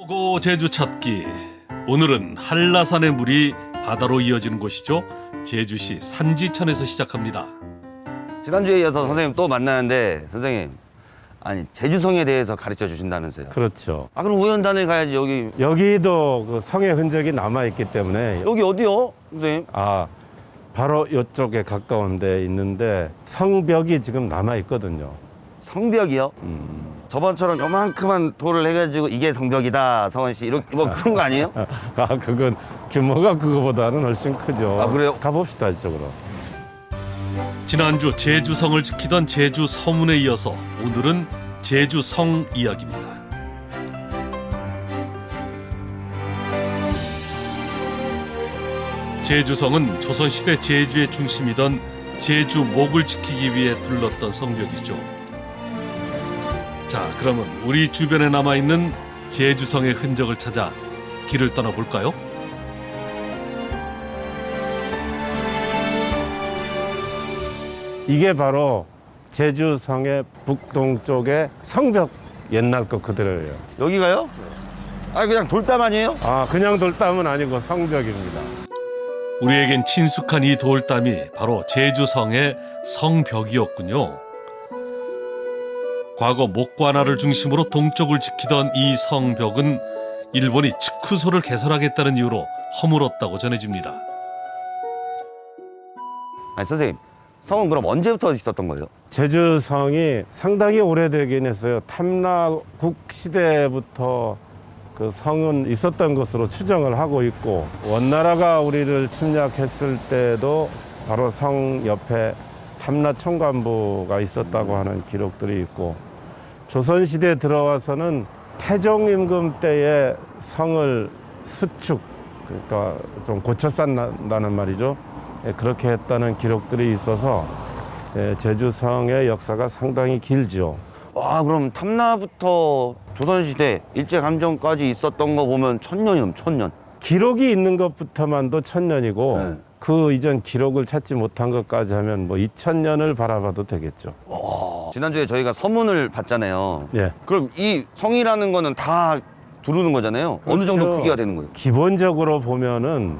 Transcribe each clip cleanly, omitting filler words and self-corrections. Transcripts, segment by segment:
고 제주 찾기. 오늘은 한라산의 물이 바다로 이어지는 곳이죠. 제주시 산지천에서 시작합니다. 지난주에 이어서 선생님 또 만나는데 선생님 아니 제주성에 대해서 가르쳐 주신다면서요? 그렇죠. 아 그럼 우연단에 가야지. 여기도 그 성의 흔적이 남아 있기 때문에 여기 어디요 선생님? 바로 이쪽에 가까운 데 있는데 성벽이 지금 남아 있거든요. 성벽이요? 저번처럼 요만큼만 돌을 해가지고 이게 성벽이다 성원씨 이렇게 뭐 그런 거 아니에요? 그건 규모가 그거보다는 훨씬 크죠. 아, 그래요? 가봅시다 이쪽으로. 지난주 제주성을 지키던 제주 서문에 이어서 오늘은 제주성 이야기입니다. 제주성은 조선시대 제주의 중심이던 제주목을 지키기 위해 둘렀던 성벽이죠. 자, 그러면 우리 주변에 남아있는 제주성의 흔적을 찾아 길을 떠나볼까요? 이게 바로 제주성의 북동쪽의 성벽 옛날 거 그대로예요. 여기가요? 아 그냥 돌담 아니에요? 그냥 돌담은 아니고 성벽입니다. 우리에겐 친숙한 이 돌담이 바로 제주성의 성벽이었군요. 과거 목관화를 중심으로 동쪽을 지키던 이 성벽은 일본이 측후소를 개설하겠다는 이유로 허물었다고 전해집니다. 아니 선생님 성은 그럼 언제부터 있었던 거예요? 제주성이 상당히 오래되긴 했어요. 탐라국 시대부터 그 성은 있었던 것으로 추정을 하고 있고, 원나라가 우리를 침략했을 때도 바로 성 옆에 탐라총관부가 있었다고 하는 기록들이 있고, 조선시대에 들어와서는 태종 임금 때에 성을 수축, 그러니까 좀 고쳐 쌓는다는 말이죠. 그렇게 했다는 기록들이 있어서 제주성의 역사가 상당히 길죠. 와 그럼 탐나부터 조선시대 일제감정까지 있었던 거 보면 1000년이면 1000년. 기록이 있는 것부터만도 1000년이고 네. 그 이전 기록을 찾지 못한 것까지 하면 뭐 2000년을 바라봐도 되겠죠. 지난주에 저희가 서문을 봤잖아요. 예. 그럼 이 성이라는 거는 다 두르는 거잖아요. 어느 정도 그렇죠. 크기가 되는 거예요? 기본적으로 보면은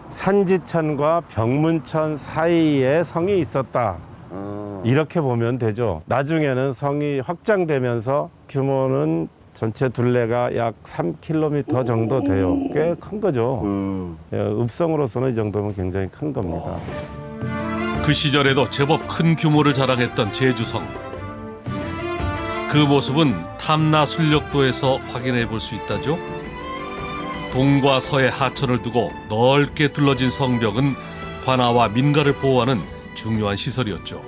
산지천과 병문천 사이에 성이 있었다. 이렇게 보면 되죠. 나중에는 성이 확장되면서 규모는 전체 둘레가 약 3km 정도 돼요. 꽤 큰 거죠. 읍성으로서는 이 정도면 굉장히 큰 겁니다. 그 시절에도 제법 큰 규모를 자랑했던 제주성. 그 모습은 탐라 순력도에서 확인해 볼 수 있다죠. 동과 서의 하천을 두고 넓게 둘러진 성벽은 관아와 민가를 보호하는 중요한 시설이었죠.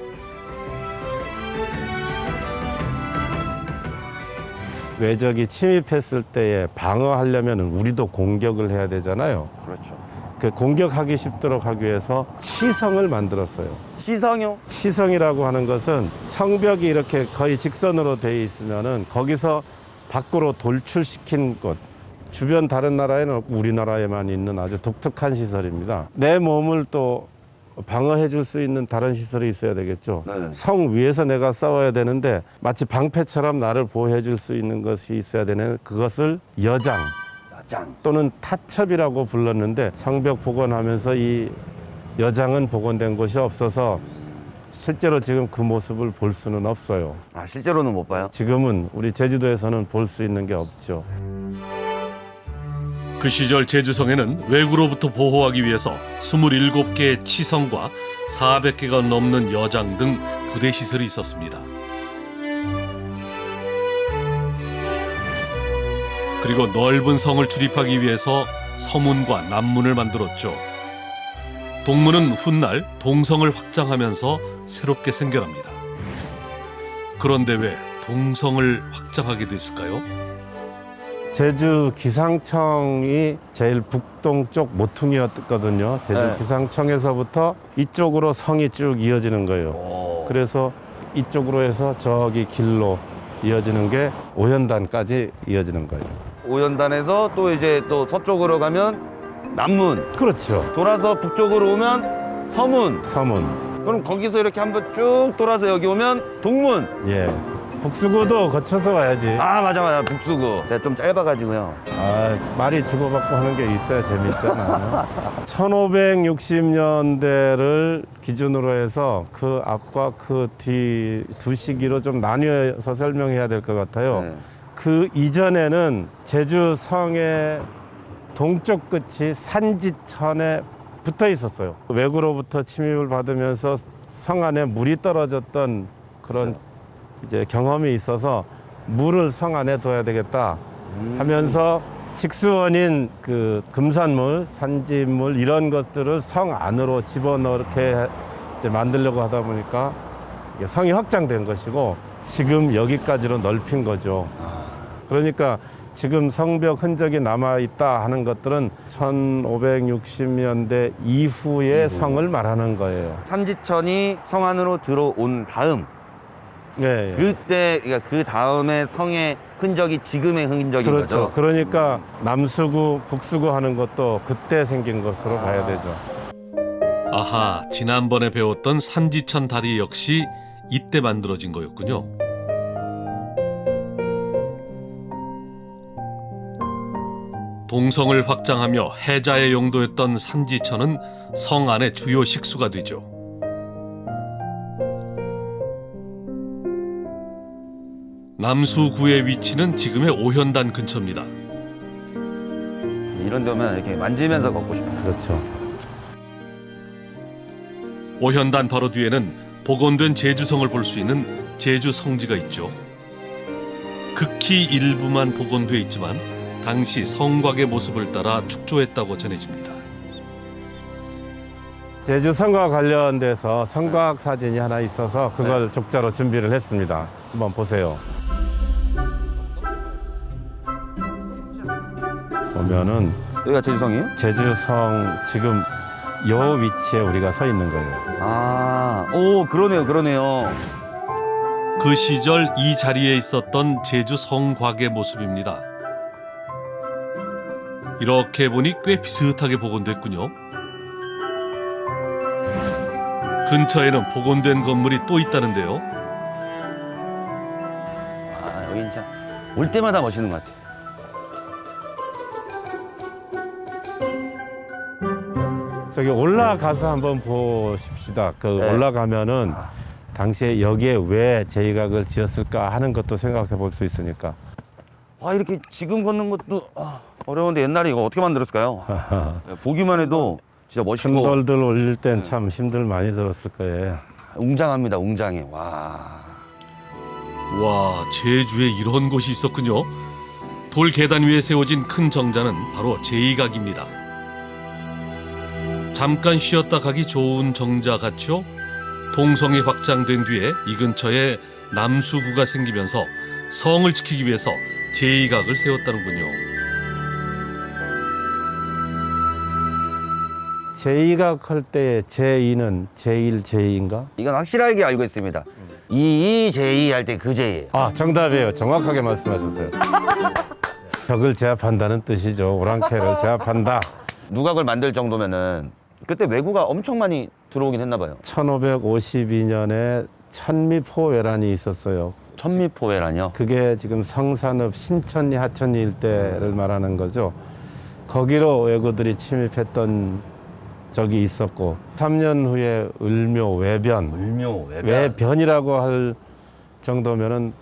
외적이 침입했을 때에 방어하려면 우리도 공격을 해야 되잖아요. 그렇죠. 그 공격하기 쉽도록 하기 위해서 치성을 만들었어요. 시성이요? 치성이라고 하는 것은 성벽이 이렇게 거의 직선으로 돼 있으면은 거기서 밖으로 돌출시킨 곳, 주변 다른 나라에는 없고 우리나라에만 있는 아주 독특한 시설입니다. 내 몸을 또 방어해 줄 수 있는 다른 시설이 있어야 되겠죠. 네. 성 위에서 내가 싸워야 되는데 마치 방패처럼 나를 보호해 줄 수 있는 것이 있어야 되는, 그것을 여장 야장. 또는 타첩이라고 불렀는데, 성벽 복원하면서 이 여장은 복원된 곳이 없어서 실제로 지금 그 모습을 볼 수는 없어요. 아 실제로는 못 봐요? 지금은 우리 제주도에서는 볼 수 있는 게 없죠. 그 시절 제주성에는 외구로부터 보호하기 위해서 27개의 치성과 400개가 넘는 여장 등 부대 시설이 있었습니다. 그리고 넓은 성을 출입하기 위해서 서문과 남문을 만들었죠. 동문은 훗날 동성을 확장하면서 새롭게 생겨납니다. 그런데 왜 동성을 확장하게 됐을까요? 제주 기상청이 제일 북동쪽 모퉁이였거든요. 제주 네. 기상청에서부터 이쪽으로 성이 쭉 이어지는 거예요. 그래서 이쪽으로 해서 저기 길로 이어지는 게 오연단까지 이어지는 거예요. 오연단에서 또 이제 또 서쪽으로 가면 남문, 그렇죠. 돌아서 북쪽으로 오면 서문. 서문. 그럼 거기서 이렇게 한번 쭉 돌아서 여기 오면 동문. 예. 북수구도 거쳐서 와야지. 아 맞아 북수구. 제가 좀 짧아가지고요. 말이 주고받고 하는 게 있어야 재밌잖아. 1560년대를 기준으로 해서 그 앞과 그 뒤 두 시기로 좀 나뉘어서 설명해야 될 것 같아요. 네. 그 이전에는 제주 성의 동쪽 끝이 산지천에 붙어 있었어요. 외구로부터 침입을 받으면서 성 안에 물이 떨어졌던 그런 이제 경험이 있어서 물을 성 안에 둬야 되겠다 하면서 직수원인 그 금산물, 산지물 이런 것들을 성 안으로 집어넣게 이제 만들려고 하다 보니까 이게 성이 확장된 것이고 지금 여기까지로 넓힌 거죠. 그러니까 지금 성벽 흔적이 남아있다 하는 것들은 1560년대 이후의 성을 말하는 거예요. 산지천이 성 안으로 들어온 다음 네, 그때 그러니까 그 다음에 성의 흔적이 지금의 흔적인 그렇죠. 거죠. 그러니까 남수구, 북수구 하는 것도 그때 생긴 것으로 봐야 되죠. 아하, 지난번에 배웠던 산지천 다리 역시 이때 만들어진 거였군요. 동성을 확장하며 해자의 용도였던 산지천은 성 안의 주요 식수가 되죠. 남수구의 위치는 지금의 오현단 근처입니다. 이런 데면 이렇게 만지면서 걷고 싶어요. 그렇죠. 오현단 바로 뒤에는 복원된 제주성을 볼 수 있는 제주 성지가 있죠. 극히 일부만 복원돼 있지만 당시 성곽의 모습을 따라 축조했다고 전해집니다. 제주 성과 관련돼서 성곽 사진이 하나 있어서 그걸 족자로 준비를 했습니다. 한번 보세요. 보면은 여기가 제주성이에요? 제주성 지금 요 위치에 우리가 서 있는 거예요. 아, 오 그러네요. 그 시절 이 자리에 있었던 제주 성곽의 모습입니다. 이렇게 보니 꽤 비슷하게 복원됐군요. 근처에는 복원된 건물이 또 있다는데요. 아 여기 진짜 올 때마다 멋있는 것 같아. 저기 올라가서 한번 보십시다. 그 네. 올라가면은 당시에 여기에 왜 제이각을 지었을까 하는 것도 생각해 볼 수 있으니까. 와 이렇게 지금 걷는 것도 어려운데 옛날에 이거 어떻게 만들었을까요? 보기만 해도 진짜 멋있고 힘돌들 올릴 땐 참 힘들 많이 들었을 거예요. 웅장합니다. 웅장해. 와. 와, 제주에 이런 곳이 있었군요. 돌 계단 위에 세워진 큰 정자는 바로 제이각입니다. 잠깐 쉬었다 가기 좋은 정자 같죠? 동성이 확장된 뒤에 이 근처에 남수구가 생기면서 성을 지키기 위해서 제이각을 세웠다는군요. 제이각 할 때 제2는 제1, 제2인가? 이건 확실하게 알고 있습니다. 이 제이 할 때 그 제이예요. 아, 정답이에요. 정확하게 말씀하셨어요. 적을 제압한다는 뜻이죠. 오랑캐를 제압한다. 누각을 만들 정도면은 그때 왜구가 엄청 많이 들어오긴 했나 봐요. 1552년에 천미포회란이 있었어요. 천미포회란이요. 그게 지금 성산읍 신천리 하천리 일대를 말하는 거죠. 거기로 왜구들이 침입했던 적이 있었고 3년 후에 을묘 외변, 울묘 외변이라고 할 정도면은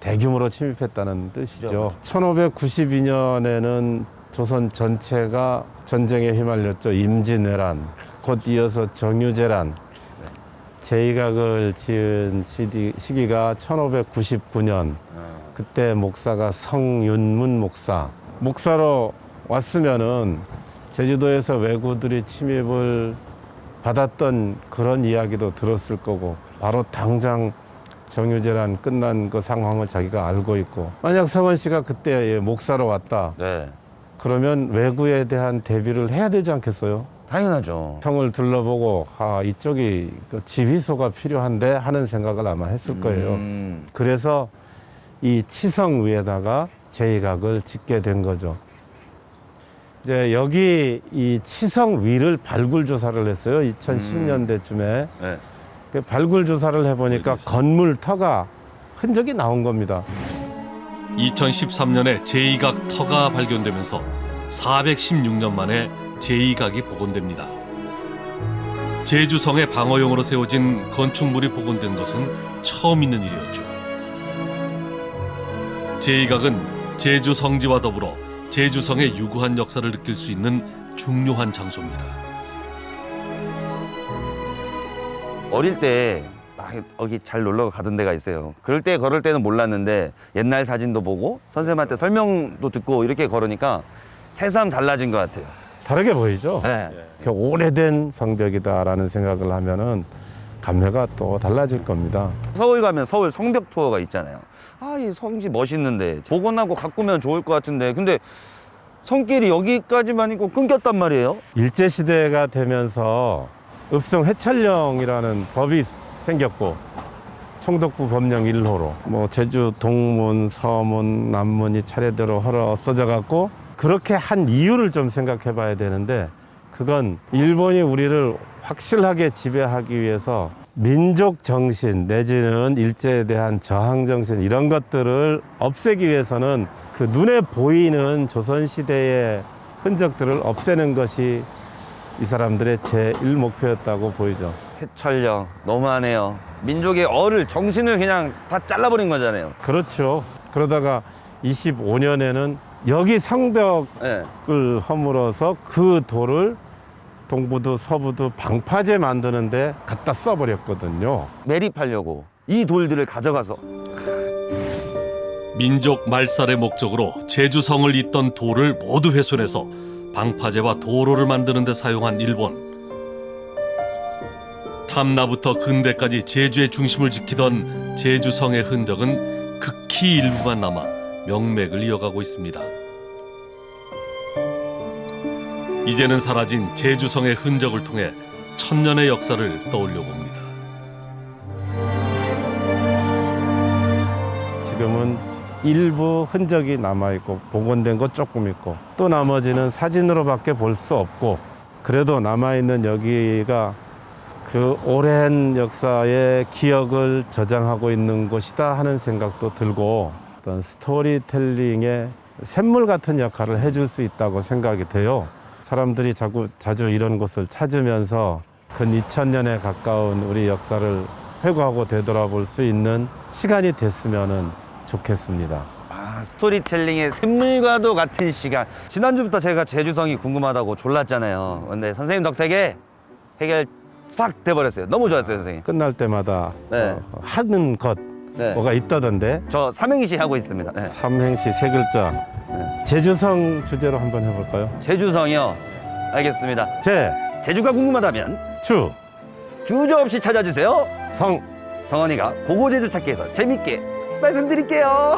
대규모로 침입했다는 뜻이죠. 1592년에는 조선 전체가 전쟁에 휘말렸죠. 임진왜란, 곧 이어서 정유재란. 제이각을 지은 시기가 1599년. 그때 목사가 성윤문 목사로 왔으면은 제주도에서 왜구들이 침입을 받았던 그런 이야기도 들었을 거고 바로 당장 정유재란 끝난 그 상황을 자기가 알고 있고 만약 성원 씨가 그때 목사로 왔다 네. 그러면 왜구에 대한 대비를 해야 되지 않겠어요? 당연하죠. 성을 둘러보고 이쪽이 그 지휘소가 필요한데 하는 생각을 아마 했을 거예요. 그래서 이 치성 위에다가 제이각을 짓게 된 거죠. 이제 여기 이 치성 위를 발굴 조사를 했어요. 2010년대쯤에. 네. 발굴 조사를 해보니까 건물 터가 흔적이 나온 겁니다. 2013년에 제2각 터가 발견되면서 416년 만에 제2각이 복원됩니다. 제주성의 방어용으로 세워진 건축물이 복원된 것은 처음 있는 일이었죠. 제2각은 제주 성지와 더불어 제주성의 유구한 역사를 느낄 수 있는 중요한 장소입니다. 어릴 때 막 여기 잘 놀러 가던 데가 있어요. 그럴 때 걸을 때는 몰랐는데 옛날 사진도 보고 선생님한테 설명도 듣고 이렇게 걸으니까 새삼 달라진 것 같아요. 다르게 보이죠? 네. 이렇게 오래된 성벽이다라는 생각을 하면은 감회가 또 달라질 겁니다. 서울 가면 서울 성벽 투어가 있잖아요. 아, 이 성지 멋있는데 복원하고 가꾸면 좋을 것 같은데 근데 성길이 여기까지만 있고 끊겼단 말이에요. 일제시대가 되면서 읍성 해찰령이라는 법이 생겼고 총독부 법령 1호로 뭐 제주 동문, 서문, 남문이 차례대로 없어져 갖고 그렇게 한 이유를 좀 생각해 봐야 되는데 그건 일본이 우리를 확실하게 지배하기 위해서 민족 정신 내지는 일제에 대한 저항 정신 이런 것들을 없애기 위해서는 그 눈에 보이는 조선시대의 흔적들을 없애는 것이 이 사람들의 제1 목표였다고 보이죠. 해철령 너무하네요. 민족의 정신을 그냥 다 잘라버린 거잖아요. 그렇죠. 그러다가 25년에는 여기 성벽을 네. 허물어서 그 돌을 동부도 서부도 방파제 만드는데 갖다 써버렸거든요. 매립하려고 이 돌들을 가져가서 민족 말살의 목적으로 제주성을 잇던 돌을 모두 훼손해서 방파제와 도로를 만드는 데 사용한 일본. 탐나부터 근대까지 제주의 중심을 지키던 제주성의 흔적은 극히 일부만 남아 명맥을 이어가고 있습니다. 이제는 사라진 제주성의 흔적을 통해 천년의 역사를 떠올려 봅니다. 지금은 일부 흔적이 남아있고 복원된 거 조금 있고 또 나머지는 사진으로밖에 볼 수 없고 그래도 남아있는 여기가 그 오랜 역사의 기억을 저장하고 있는 곳이다 하는 생각도 들고 어떤 스토리텔링의 샘물 같은 역할을 해줄 수 있다고 생각이 돼요. 사람들이 자주 이런 곳을 찾으면서 근 2000년에 가까운 우리 역사를 회고하고 되돌아볼 수 있는 시간이 됐으면 좋겠습니다. 아, 스토리텔링의 샘물과도 같은 시간. 지난주부터 제가 제주성이 궁금하다고 졸랐잖아요. 근데 선생님 덕택에 해결 싹 돼버렸어요. 너무 좋았어요, 선생님. 끝날 때마다 네. 하는 것 네. 뭐가 있다던데 저 삼행시 하고 있습니다. 네. 삼행시 세 글자 제주성 주제로 한번 해볼까요? 제주성이요. 알겠습니다. 제주가 궁금하다면 주저없이 찾아주세요. 성원이가 고고제주 찾기에서 재밌게 말씀드릴게요.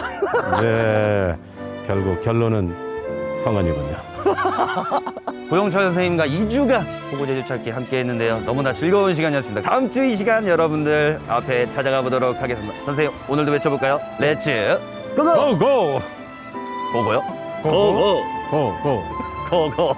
네, 결국 결론은 성원이군요. 고영철 선생님과 2주간 고고제주 찾기 함께 했는데요. 너무나 즐거운 시간이었습니다. 다음 주 이 시간 여러분들 앞에 찾아가 보도록 하겠습니다. 선생님, 오늘도 외쳐볼까요? 렛츠 고고! 고고! 고고요? 고고! 고고! 고고!